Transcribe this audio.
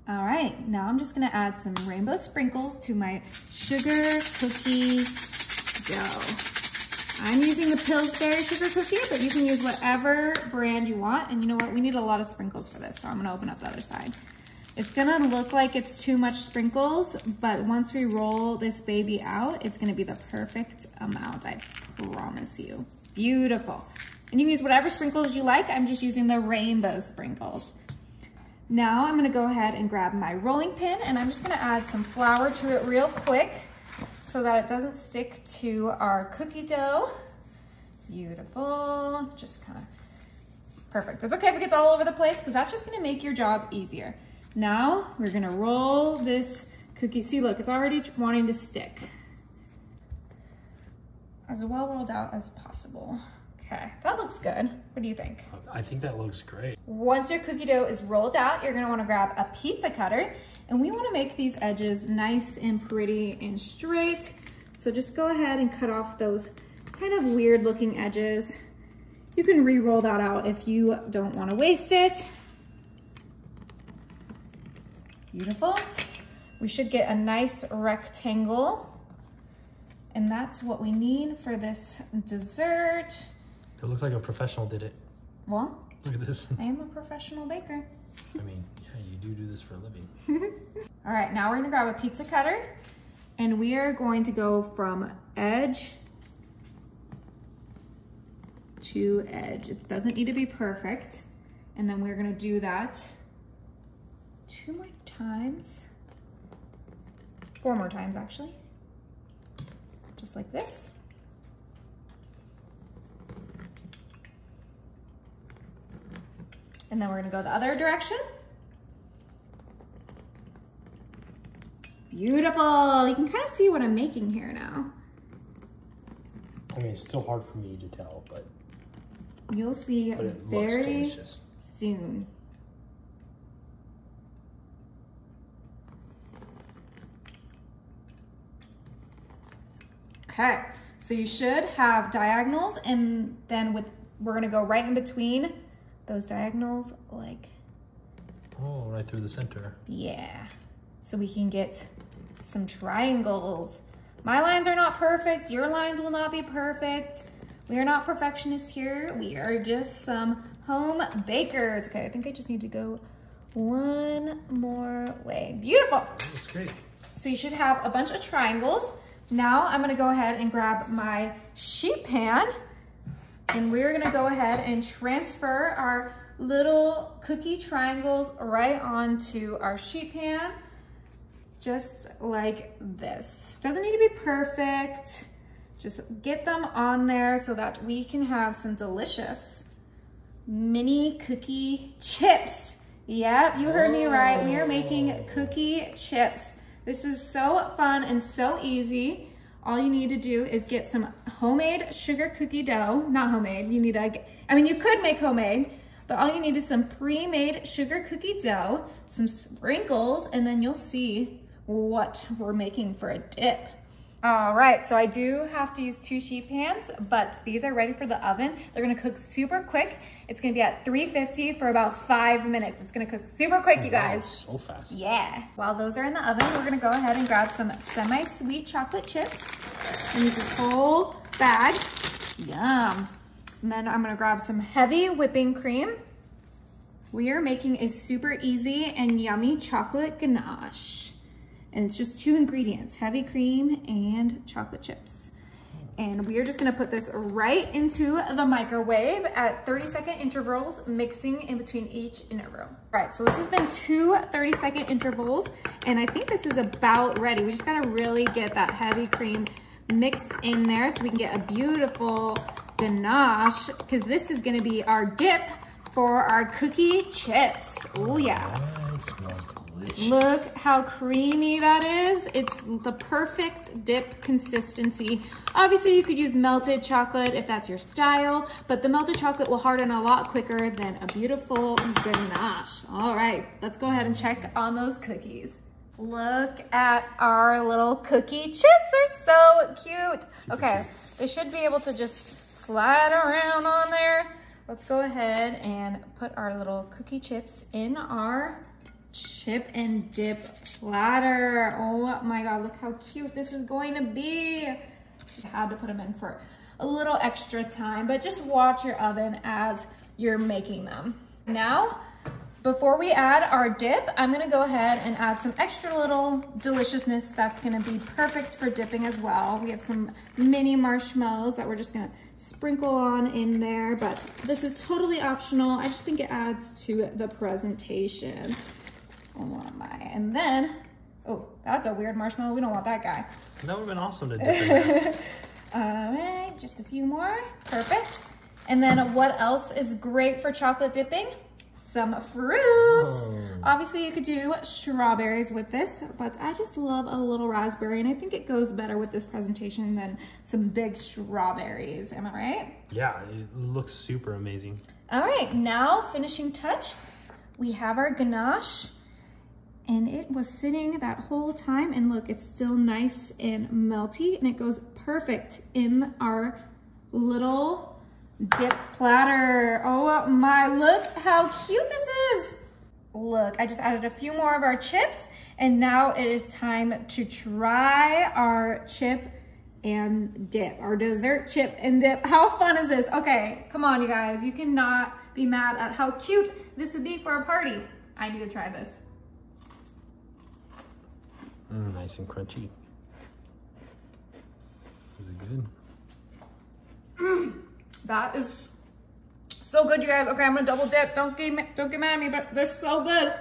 All right, now I'm just gonna add some rainbow sprinkles to my sugar cookie dough. I'm using the Pillsbury sugar cookie, but you can use whatever brand you want. And you know what? We need a lot of sprinkles for this, so I'm gonna open up the other side. It's gonna look like it's too much sprinkles, but once we roll this baby out, it's gonna be the perfect amount, I promise you. Beautiful. And you can use whatever sprinkles you like. I'm just using the rainbow sprinkles. Now I'm gonna go ahead and grab my rolling pin, and I'm just gonna add some flour to it real quick so that it doesn't stick to our cookie dough. Beautiful, just kind of perfect. It's okay if it gets all over the place because that's just gonna make your job easier. Now we're gonna roll this cookie. See, look, it's already wanting to stick. As well rolled out as possible. Okay, that looks good. What do you think? I think that looks great. Once your cookie dough is rolled out, you're gonna wanna grab a pizza cutter, and we wanna make these edges nice and pretty and straight. So just go ahead and cut off those kind of weird looking edges. You can re-roll that out if you don't wanna waste it. Beautiful. We should get a nice rectangle, and that's what we need for this dessert. It looks like a professional did it. Well, look at this. I am a professional baker. I mean, yeah, you do this for a living. All right, now we're gonna grab a pizza cutter, and we are going to go from edge to edge. It doesn't need to be perfect. And then we're gonna do that 2 more times, 4 more times actually, just like this. And then we're gonna go the other direction. Beautiful, you can kind of see what I'm making here now. I mean, it's still hard for me to tell, but you'll see very soon. Okay, so you should have diagonals, and then we're gonna go right in between those diagonals, like. Oh, right through the center. Yeah, so we can get some triangles. My lines are not perfect, your lines will not be perfect. We are not perfectionists here, we are just some home bakers. Okay, I think I just need to go one more way. Beautiful. That's great. So you should have a bunch of triangles. Now I'm gonna go ahead and grab my sheet pan, and we're gonna go ahead and transfer our little cookie triangles right onto our sheet pan, just like this. Doesn't need to be perfect. Just get them on there so that we can have some delicious mini cookie chips. Yep, you heard me right. We are making cookie chips. This is so fun and so easy. All you need to do is get some homemade sugar cookie dough. Not homemade, you need I mean, you could make homemade, but all you need is some pre-made sugar cookie dough, some sprinkles, and then you'll see what we're making for a dip. All right, so I do have to use 2 sheet pans, but these are ready for the oven. They're gonna cook super quick. It's gonna be at 350 for about 5 minutes. It's gonna cook super quick, you guys. Wow, so fast. Yeah. While those are in the oven, we're gonna go ahead and grab some semi-sweet chocolate chips and use this whole bag. Yum. And then I'm gonna grab some heavy whipping cream. We are making a super easy and yummy chocolate ganache. And it's just 2 ingredients, heavy cream and chocolate chips. And we are just gonna put this right into the microwave at 30-second intervals, mixing in between each interval. All right, so this has been 2 30-second intervals, and I think this is about ready. We just gotta really get that heavy cream mixed in there so we can get a beautiful ganache, because this is gonna be our dip for our cookie chips. Oh yeah. It smells delicious. Look how creamy that is. It's the perfect dip consistency. Obviously you could use melted chocolate if that's your style, but the melted chocolate will harden a lot quicker than a beautiful ganache. All right, let's go ahead and check on those cookies. Look at our little cookie chips. They're so cute. Okay, they should be able to just slide around on there. Let's go ahead and put our little cookie chips in our chip and dip platter. Oh my God, look how cute this is going to be. I had to put them in for a little extra time, but just watch your oven as you're making them. Now, before we add our dip, I'm gonna go ahead and add some extra little deliciousness that's gonna be perfect for dipping as well. We have some mini marshmallows that we're just gonna sprinkle on in there, but this is totally optional. I just think it adds to the presentation. Oh my, and then, oh, that's a weird marshmallow. We don't want that guy. That would've been awesome to dip in there. All right, just a few more, perfect. And then what else is great for chocolate dipping? Some fruit. Oh. Obviously you could do strawberries with this, but I just love a little raspberry, and I think it goes better with this presentation than some big strawberries. Am I right? Yeah, it looks super amazing. All right, now finishing touch, we have our ganache, and it was sitting that whole time, and look, it's still nice and melty, and it goes perfect in our little dip platter. Oh my, look how cute this is. Look, I just added a few more of our chips, and now it is time to try our chip and dip, our dessert chip and dip. How fun is this? Okay, come on you guys, you cannot be mad at how cute this would be for a party. I need to try this. Nice and crunchy. Is it good? That is so good, you guys. Okay, I'm gonna double dip. Don't get mad at me, but they're so good.